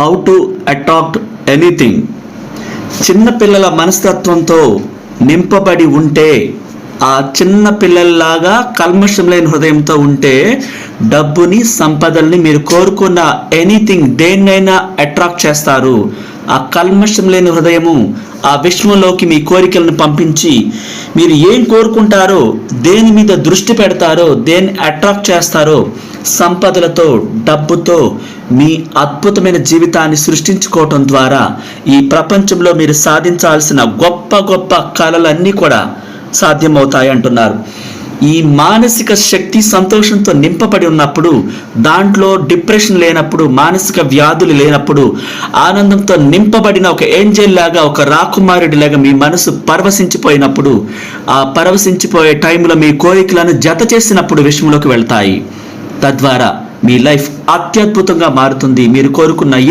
How to attract anything. చిన్నపిల్లల మనస్తత్వంతో నింపబడి ఉంటే, ఆ చిన్న పిల్లల్లాగా కల్మషం లేని హృదయంతో ఉంటే డబ్బుని, సంపదల్ని, మీరు కోరుకున్న ఎనీథింగ్ దేన్నైనా అట్రాక్ట్ చేస్తారు. ఆ కల్మషం లేని హృదయము ఆ విశ్వంలోకి మీ కోరికలను పంపించి మీరు ఏం కోరుకుంటారో, దేని మీద దృష్టి పెడతారో, దేన్ని అట్రాక్ట్ చేస్తారో, సంపదలతో, డబ్బుతో మీ అద్భుతమైన జీవితాన్ని సృష్టించుకోవటం ద్వారా ఈ ప్రపంచంలో మీరు సాధించాల్సిన గొప్ప గొప్ప కళలన్నీ కూడా సాధ్యమవుతాయి అంటున్నారు. ఈ మానసిక శక్తి సంతోషంతో నింపబడి ఉన్నప్పుడు, దాంట్లో డిప్రెషన్ లేనప్పుడు, మానసిక వ్యాధులు లేనప్పుడు, ఆనందంతో నింపబడిన ఒక ఏంజెల్ లాగా, ఒక రాకుమారుడి లాగా మీ మనసు పరవశించిపోయినప్పుడు, ఆ పరవశించిపోయే టైంలో మీ కోరికలను జత చేసినప్పుడు విషయంలోకి వెళ్తాయి. తద్వారా మీ లైఫ్ అత్యద్భుతంగా మారుతుంది. మీరు కోరుకున్న ఇల్లు